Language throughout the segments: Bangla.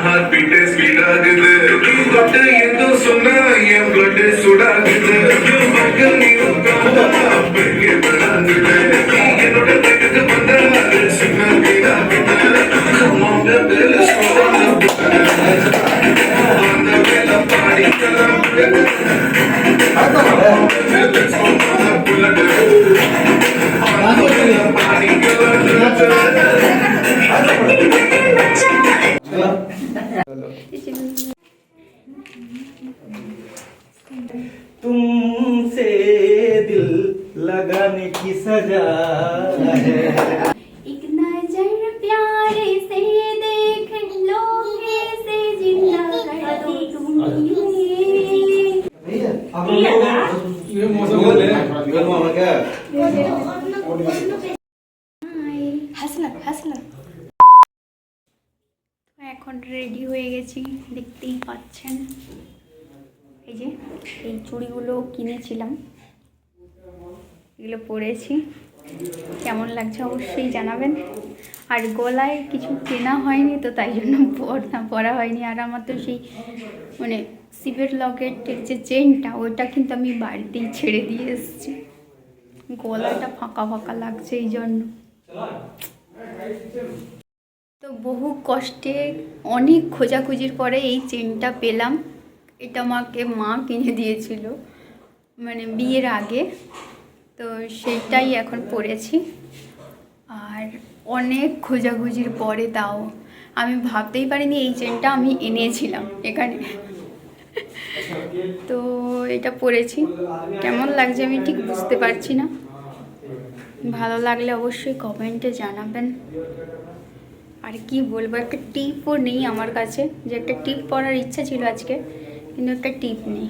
ஹார்ட் பீட் ஸ்பீட் ஆகுது பட் எது சொன்னா என் பிளட் சுடாகுது என்னோட வீட்டுக்கு வந்தா சிக்னல் வீடாகுது அந்த வேலை பாடிக்கலாம் तुमसे दिल लगाने की सजा है एक नजर प्यारे से देख लो कैसे जिंदा कर दो तुम ये मौसम बोले ये मामा क्या হাসনা এখন রেডি হয়ে গেছি, দেখতেই পাচ্ছেন। এই যে এই চুড়িগুলো কিনেছিলাম, এগুলো পরেছি, কেমন লাগছে অবশ্যই জানাবেন। আর গলায় কিছু কেনা হয়নি তো তাই জন্য পরা হয়নি। আর আমার তো সেই মানে শিবের লকেটের যে চেনটা ওইটা কিন্তু আমি বাড়িতেই ছেড়ে দিয়ে এসেছি, গলাটা ফাঁকা ফাঁকা লাগছে এই জন্য। তো বহু কষ্টে অনেক খোঁজাখুঁজির পরে এই চেনটা পেলাম। এটা আমাকে মা কিনে দিয়েছিল মানে বিয়ের আগে, তো সেইটাই এখন পরেছি। আর অনেক খোঁজাখুঁজির পরে তাও আমি ভাবতেই পারিনি এই চেনটা আমি এনেছিলাম এখানে। তো এটা পরেছি, কেমন লাগছে আমি ঠিক বুঝতে পারছি না। ভালো লাগলে অবশ্যই কমেন্টে জানাবেন। আর কি বলবো, একটা টিপও নেই আমার কাছে, যে একটা টিপ পরার ইচ্ছা ছিল আজকে, কিন্তু একটা টিপ নেই।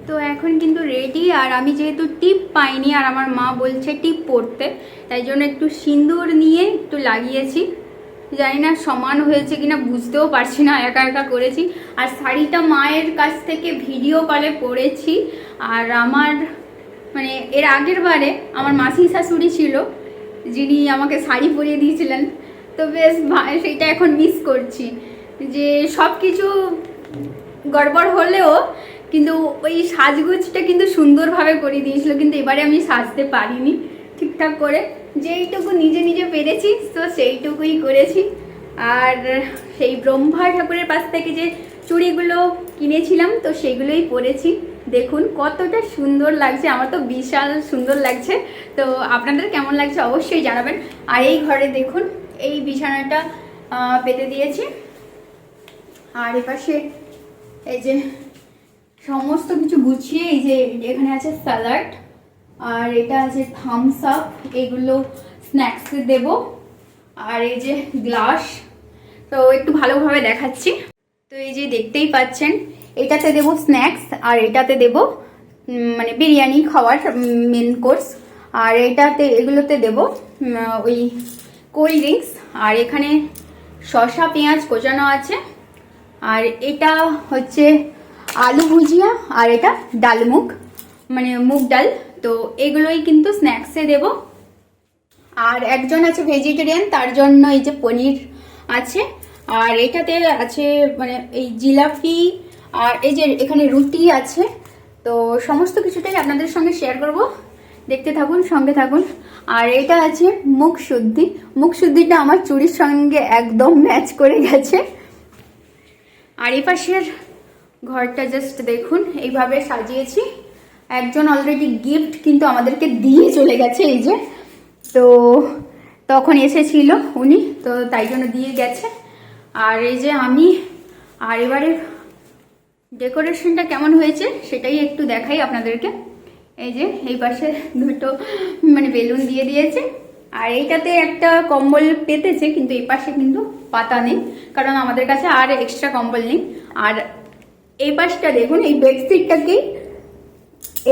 তো এখন কিন্তু রেডি। আর আমি যেহেতু টিপ পাইনি আর আমার মা বলছে টিপ পরতে, তাই জন্য একটু সিঁদুর নিয়ে একটু লাগিয়েছি। জানি না সমান হয়েছে কিনা বুঝতেও পারছি না, একা একা করেছি। আর শাড়িটা মায়ের কাছ থেকে ভিডিও কলে পরেছি। আর আমার মানে এর আগের বারে আমার মাসি শাশুড়ি ছিল যিনি আমাকে শাড়ি পরিয়ে দিয়েছিলেন, তো বেশ সেইটা এখন মিস করছি, যে সব কিছু গড়বড় হলেও কিন্তু ওই সাজগোজটা কিন্তু সুন্দরভাবে করে দিয়েছিল। কিন্তু এবারে আমি সাজতে পারিনি ঠিকঠাক করে, যেইটুকু নিজে নিজে পেরেছি তো সেইটুকুই করেছি। আর সেই ব্রহ্মা ঠাকুরের পাশ থেকে যে চুড়িগুলো কিনেছিলাম তো সেইগুলোই পরেছি। দেখুন কতটা সুন্দর লাগছে, আমার তো বিশাল সুন্দর লাগছে। তো আপনাদের কেমন লাগছে অবশ্যই জানাবেন। আর এই ঘরে দেখুন এই বিছানাটা পেতে দিয়েছি। আর এপাশে এই যে সমস্ত কিছু গুছিয়ে, এই যে এখানে আছে স্যালাড, আর এটা আছে থামস আপ, এগুলো স্ন্যাক্সে দেব। আর এই যে গ্লাস, তো একটু ভালোভাবে দেখাচ্ছি। তো এই যে দেখতেই পাচ্ছেন, এটাতে দেব স্ন্যাক্স আর এটাতে দেব মানে বিরিয়ানি খাওয়ার মেন কোর্স। আর এগুলোতে দেব ওই কোল্ড ড্রিঙ্কস। আর এখানে শসা পেঁয়াজ কোচানো আছে। আর এটা হচ্ছে আলু ভুজিয়া, আর এটা ডালমুগ মানে মুগ ডাল, তো এগুলোই কিন্তু স্ন্যাক্সে দেব। আর একজন আছে ভেজিটেরিয়ান, তার জন্য এই যে পনির আছে। আর এটাতে আছে মানে এই জিলাপি, আর এই যে এখানে রুটি আছে। তো সমস্ত কিছুটাই আপনাদের সঙ্গে শেয়ার করব, দেখতে থাকুন, সঙ্গে থাকুন। আর এটা আছে মুখ শুদ্ধি, মুখ শুদ্ধিটা আমার চুড়ির সঙ্গে একদম ম্যাচ করে গেছে। আর এই পাশের ঘরটা জাস্ট দেখুন এইভাবে সাজিয়েছি। একজন অলরেডি গিফট কিন্তু আমাদেরকে দিয়ে চলে গেছে, এই যে তো তখন এসেছিল উনি, তো তাই জন্য দিয়ে গেছে। আর এই যে আমি, আর এবারে ডেকোরেশনটা কেমন হয়েছে সেটাই একটু দেখাই আপনাদেরকে। এই যে এই পাশে দুটো মানে বেলুন দিয়ে দিয়েছে। আর এইটাতে একটা কম্বল পেতেছে, কিন্তু এই পাশে কিন্তু পাতা নেই, কারণ আমাদের কাছে আর এক্সট্রা কম্বল নেই। আর এই পাশটা দেখুন, এই বেডশিটটাকেই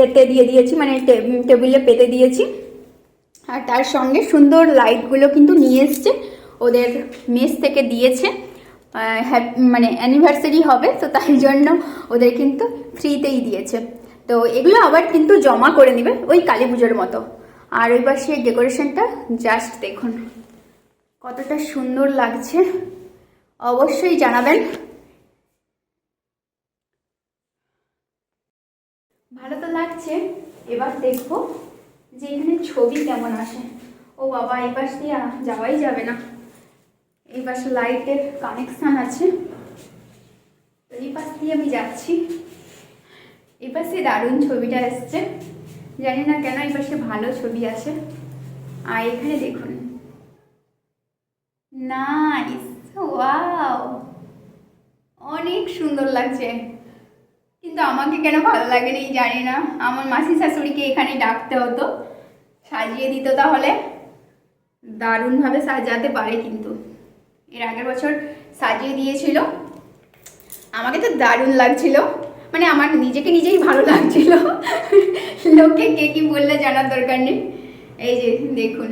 এতে দিয়ে দিয়েছি, মানে টেবিলে পেতে দিয়েছি। আর তার সঙ্গে সুন্দর লাইটগুলো কিন্তু নিয়ে এসছে, ওদের মেস থেকে দিয়েছে, মানে অ্যানিভার্সারি হবে তো তাই জন্য ওদের কিন্তু ফ্রিতেই দিয়েছে। তো এগুলো আবার কিন্তু জমা করে নেবে ওই কালী পুজোর মতো। আর ওই পাশে ডেকোরেশনটা জাস্ট দেখুন, কতটা সুন্দর লাগছে অবশ্যই জানাবেন। ভালো তো লাগছে, এবার দেখবো যে এখানে ছবি কেমন আসে। ও বাবা, এই পাশ দিয়ে যাওয়াই যাবে না, এই পাশে লাইটের কানেকশান আছে, এই পাশ দিয়ে আমি যাচ্ছি। এই পাশে দারুণ ছবিটা এসছে, জানি না কেন এই পাশে ভালো ছবি আসে। আর এখানে দেখুন, নাইস, ওয়াও, অনেক সুন্দর লাগছে। কিন্তু আমাকে কেন ভালো লাগে না জানি না। আমার মাসি শাশুড়িকে এখানে ডাকতে হতো, সাজিয়ে দিত, তাহলে দারুণভাবে সাজাতে পারে। কিন্তু এর আগের বছর সাজিয়ে দিয়েছিল, আমাকে তো দারুণ লাগছিল, মানে আমার নিজেকে নিজেই ভালো লাগছিল। লোকে কে কি বললে জানার দরকার নেই। এই যে দেখুন,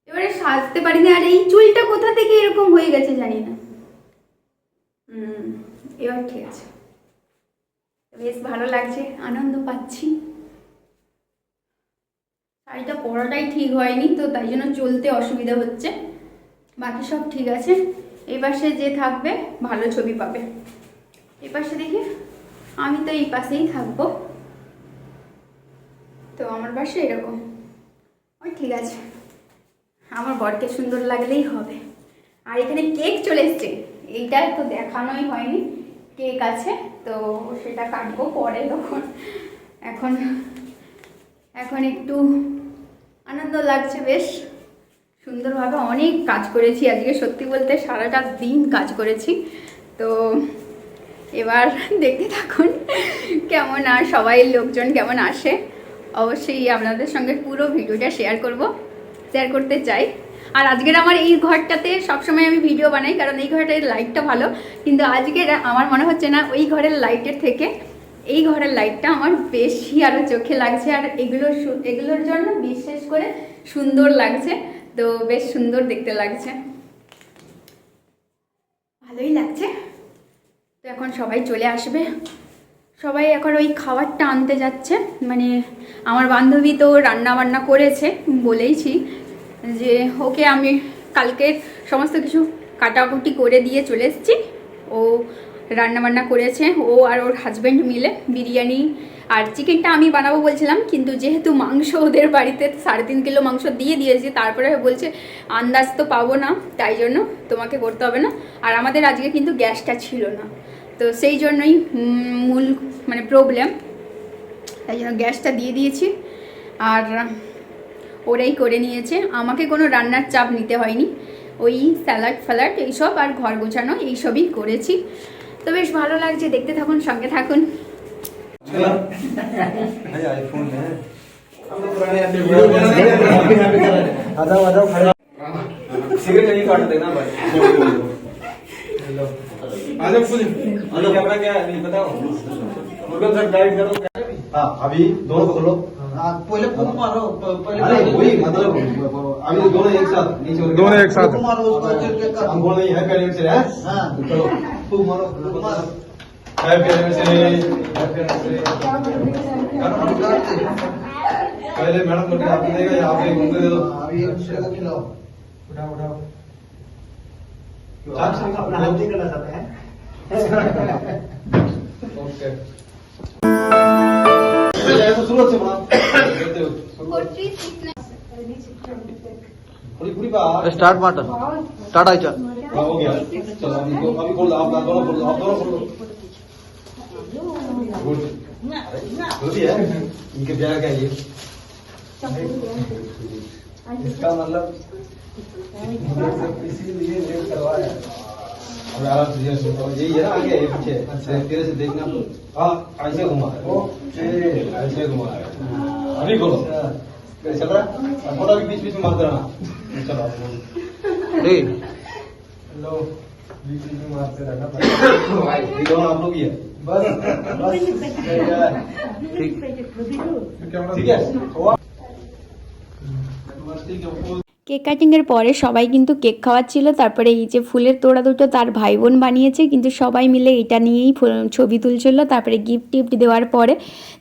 এবারে সাজতে পারি না। আর এই চুলটা কোথা থেকে এরকম হয়ে গেছে জানি না। এবার ঠিক আছে, বেশ ভালো লাগছে, আনন্দ পাচ্ছি। শাড়িটা পরাটাই ঠিক হয়নি, তো তাই জন্য চলতে অসুবিধা হচ্ছে, বাকি সব ঠিক আছে। এই পাশে যে থাকবে ভালো ছবি পাবে। এই পাশে দেখি, আমি তো এই পাশেই থাকবো, তো আমার পাশে এরকম, ওই ঠিক আছে, আমার বরকে সুন্দর লাগলেই হবে। আর এখানে কেক চলে এসছে, এইটা তো দেখানোই হয়নি, কেক আছে, তো সেটা কাটবো পরে। তখন এখন একটু আনন্দ লাগছে, বেশ সুন্দরভাবে অনেক কাজ করেছি আজকে, সত্যি বলতে সারাটা দিন কাজ করেছি। তো এবার দেখতে থাকুন কেমন, আর সবাই লোকজন কেমন আসে। অবশ্যই আপনাদের সঙ্গে পুরো ভিডিওটা শেয়ার করতে চাই। আর আজকের আমার এই ঘরটাতে সবসময় আমি ভিডিও বানাই, কারণ এই ঘরটার লাইটটা ভালো, কিন্তু আজকের আমার মনে হচ্ছে না ওই ঘরের লাইটের থেকে এই ঘরের লাইটটা আমার বেশি আরও চোখে লাগছে। আর এগুলোর জন্য বিশেষ করে সুন্দর লাগছে, তো বেশ সুন্দর দেখতে লাগছে, ভালোই লাগছে। তো এখন সবাই চলে আসবে, সবাই এখন ওই খাবারটা আনতে যাচ্ছে। মানে আমার বান্ধবী তো রান্না বান্না করেছে, বলেইছি যে ওকে আমি কালকে সমস্ত কিছু কাটাকুটি করে দিয়ে চলে এসেছি। ও রান্নাবান্না করেছে, ও আর ওর হাজব্যান্ড মিলে। বিরিয়ানি আর চিকেনটা আমি বানাবো বলছিলাম, কিন্তু যেহেতু মাংস ওদের বাড়িতে 3.5 কিলো মাংস দিয়ে দিয়েছি, তারপরে বলছে আন্দাজ তো পাবো না, তাই জন্য তোমাকে করতে হবে না। আর আমাদের আজকে কিন্তু গ্যাসটা ছিল না, তো সেই জন্যই মূল মানে প্রবলেম, তাই জন্য গ্যাসটা দিয়ে দিয়েছি। আর ওরাই করে নিয়েছে, আমাকে কোনো রান্নার চাপ নিতে হয়নি। ওই স্যালাড ফ্যালাড এইসব আর ঘর গোছানো এইসবই করেছি। তো বেশ ভালো লাগছে, দেখতে থাকুন, সঙ্গে থাকুন। अभी दोनों को खोलो। पहले फूक मारो, पहले अरे वही मतलब अभी दोनों एक साथ नीचे दोनों एक साथ फूक मारो उसको कर। हम बोल नहीं है पेरेंट्स से है। हाँ चलो फूक मारो, फूक मारो। Happy anniversary, happy anniversary. पहले मैडम को आप देगा या आप एक घूमने दे दो। अभी दूसरे को खिलाओ। उठाओ उठाओ। आप सिर्फ अपना हाथ नहीं करना चाहते हैं? ओके। ऐसा शुरू से बना करते हो पूरी पूरी बात स्टार्ट माटर स्टार्ट आइचा हो गया। चलो अभी खोल दो, आप दोनों खोल दो, आप दोनों खोल दो। गुड गुड है इनके प्यार का ये इसका मतलब इसीलिए लेट करवाया। अब आराम से यही है ना, आगे ये पीछे तेरे से देखना। हाँ ऐसे घुमा ऐसे घुमा अभी खोलो। चल रहा है थोड़ा भी बीच बीच में मत रहना। चलो लो बीच बीच में मारते रहना। ये दोनों आप लोग ही है बस बस ठीक है। কেক কাটিংয়ের পরে সবাই কিন্তু কেক খাওয়াচ্ছিল, তারপরে এই যে ফুলের তোড়া দুটো তার ভাই বোন বানিয়েছে, কিন্তু সবাই মিলে এটা নিয়েই ছবি তুলছিল। তারপরে গিফট টিফট দেওয়ার পরে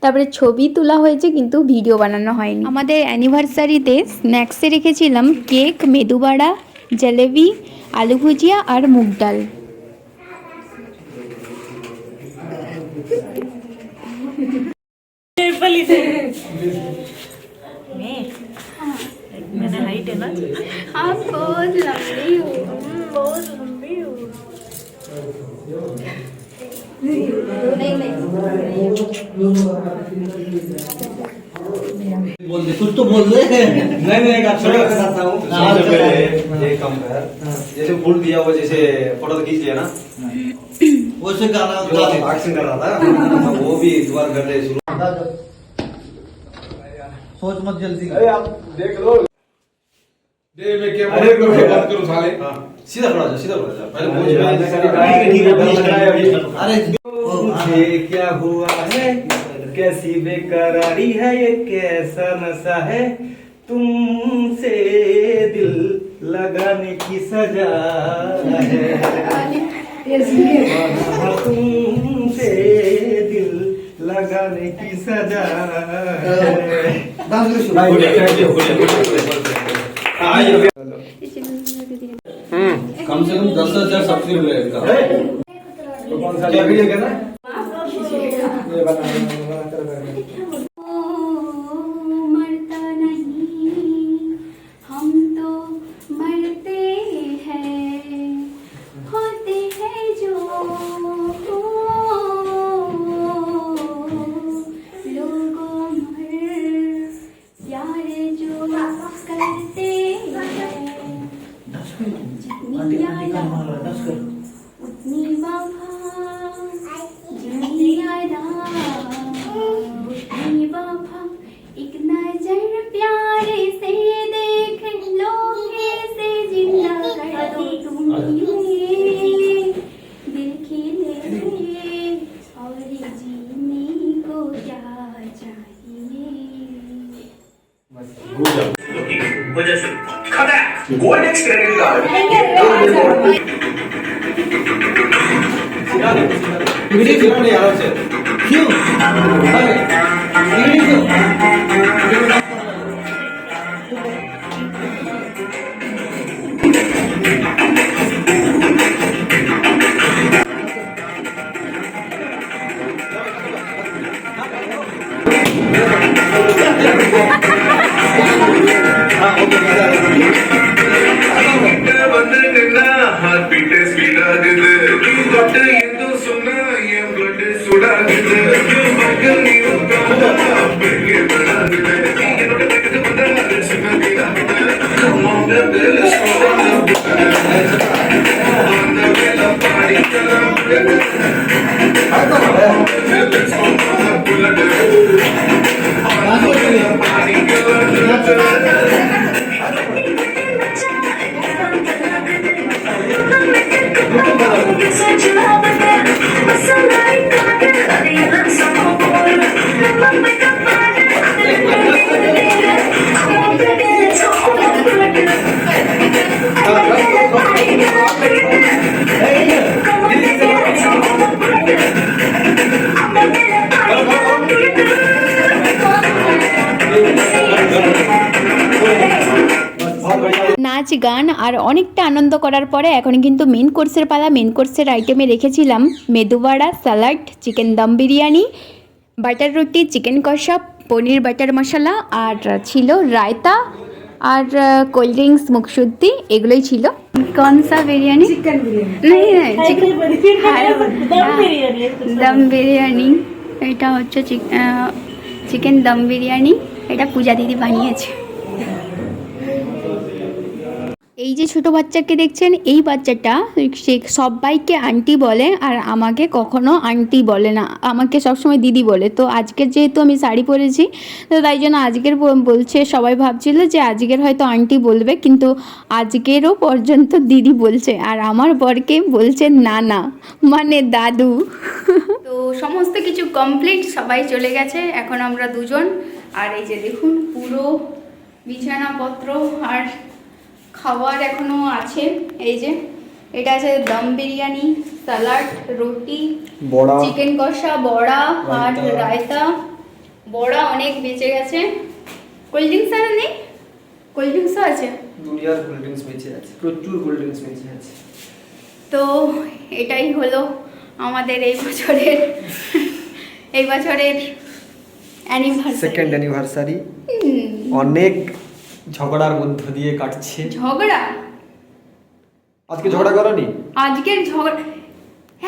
তারপরে ছবি তোলা হয়েছে, কিন্তু ভিডিও বানানো হয়নি। আমাদের অ্যানিভার্সারিতে স্ন্যাক্সে রেখেছিলাম কেক, মেদুবড়া, জলেবি, আলু ভুজিয়া আর মুগ ডাল। मैंने हाइट है ना, आप बहुत लंबी हो। बहुत लंबी हूँ। बोल दे, कुछ तो बोल दे। नहीं एक अच्छा बताता हूँ। हाँ, सबसे चलो। पहले ये काम कर, जैसे फूल दिया हुआ, जैसे फोटो खींच लिया ना, वैसे गाना जो एक्शन कर रहा था वो भी दोबारा कर ले शुरू। सोच मत जल्दी अरे आप देख लो। दे मैं क्या बात करूं साले। हाँ, सीधा खड़ा जा, सीधा खड़ा जा। पहले अरे, मुझे अरे मुझे क्या हुआ है, कैसी बेकरारी है, ये कैसा नशा है, तुमसे दिल लगाने की सजा है, तुमसे दिल लगाने की सजा है। कम से कम 10,000 सब्सक्राइब रहेगा। क्या वीडियो क्या ना? ये बना मरता नहीं, हम तो मरते हैं, होते हैं जो लोगों मर प्यार जो करते हैं, जितनी यादा उतनी वफा, जितनी यादा उतनी वफा, एक नजर प्यार से देख लो, कैसे जिंदा कर दो तुम ये दिल खिले और जीने को क्या चाहिए। वजह से खतरा gold x credit card video क्यों नहीं आराम से? क्यों? अरे वीडियो क्यों? வந்து நின்னா ஹார்ட் பீட் ஸ்பீட் ஆகுது, நீ தொட்டு எது சொன்னா என் blood சுடாகுது, மகள் நீ பெரிய விடாகுது, நீ என்னோட வீட்டுக்கு வந்தா சுமதியாகுது, உங்க பேரு அந்த வேலை பாடிக்கலாம் নাচ গান আর অনেকটা আনন্দ করার পরে এখন কিন্তু মেন কোর্সের পালা। মেন কোর্সের আইটেমে রেখেছিলাম medu vada, salad, chicken dum biryani, butter রুটি, চিকেন কষা, পনির বাটার মশলা, আর ছিল রায়তা আর কোল্ড ড্রিঙ্কস, মুখশুদ্ধি, এগুলোই ছিল। কনসা বিরিয়ানি? চিকেন বিরিয়ানি, দম বিরিয়ানি। এটা হচ্ছে চিকেন দম বিরিয়ানি, এটা পূজা দিদি বানিয়েছে। এই যে ছোট বাচ্চাকে দেখছেন, এই বাচ্চাটা সে সবাইকে আন্টি বলে আর আমাকে কখনো আন্টি বলে না, আমাকে সবসময় দিদি বলে। তো আজকের যেহেতু আমি শাড়ি পরেছি, তো তাই জন্য আজকের বলছে, সবাই ভাবছিল যে আজকের হয়তো আন্টি বলবে, কিন্তু আজকেরও পর্যন্ত দিদি বলছে, আর আমার বরকে বলছে নানা, মানে দাদু। তো সমস্ত কিছু কমপ্লিট, সবাই চলে গেছে, এখন আমরা দুজন। আর এই যে দেখুন পুরো বিছানাপত্র আর খাবার এখনো আছে। এই যে এটা আছে দম বিরিয়ানি, স্যালাড, রুটি, বড়া, চিকেন কষা, বড়া আর রায়তা। রায়তা। বড়া অনেক বেঁচে গেছে। কোল্ড ড্রিঙ্কস আর নেই? কোল্ড ড্রিঙ্কসও আছে। দুনিয়ার কোল্ড ড্রিঙ্কস বেঁচে আছে, প্রচুর কোল্ড ড্রিঙ্কস বেঁচে আছে। তো এটাই হলো আমাদের এই বছরের অ্যানিভার্সারি। সেকেন্ড অ্যানিভার্সারি অনেক ঝগড়ার মধ্য দিয়ে কাটছে। ঝগড়া? আজকে ঝগড়া করনি? আজকের ঝগড়া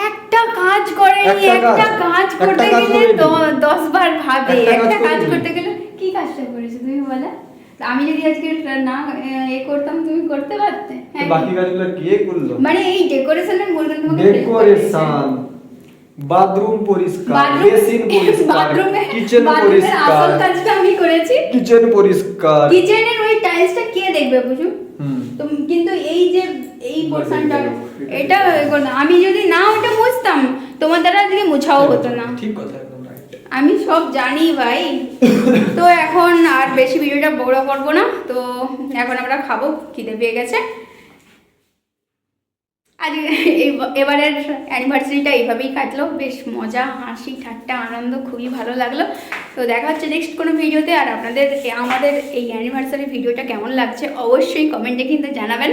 একটা কাজ করেনি। একটা একটা কাজ? কাজ একটা করতে কাজ গেলে করেনি? 10 বার ভাবে। একটা কাজ একটা কাজ করেনি? করতে গেলে কি কাজটা করেছো তুমি বলো? আমি যদি আজকে না করতাম তুমি করতে পারতে? হ্যাঁ, বাকি কাজগুলো কে করলো? মানে এই ডেকোরেশনের বলবেন তোমাকে help করতে। ডেকোরেশন, বাথরুম পরিষ্কার, বাথরুম- বেসিন পরিষ্কার, বাথরুমে- কিচেন বাথরুমের আসল পরিষ্কার, কাজটা আমি করেছি। কিচেন পরিষ্কার। কিচেনের ওই টাইলসটা কে দেখবে বুঝু? হুম। তো কিন্তু এই যে এই পোর্শনটা এটা আমি যদি না ওটা মুছতাম তোমার দ্বারা আজকে মুছাও হতো না। ঠিক কথা, একদম রাইট। আমি সব জানি ভাই। তো এখন আর বেশি ভিডিওটা বড় করব না। তো এখন আমরা খাবো, খিদে পেয়ে গেছে। আজ এবারের অ্যানিভার্সারিটা এইভাবেই কাটলো, বেশ মজা, হাসি, ঠাট্টা, আনন্দ, খুবই ভালো লাগলো। তো দেখা হচ্ছে নেক্সট কোনো ভিডিওতে। আর আপনাদের আমাদের এই অ্যানিভার্সারি ভিডিওটা কেমন লাগছে অবশ্যই কমেন্টে কিন্তু জানাবেন।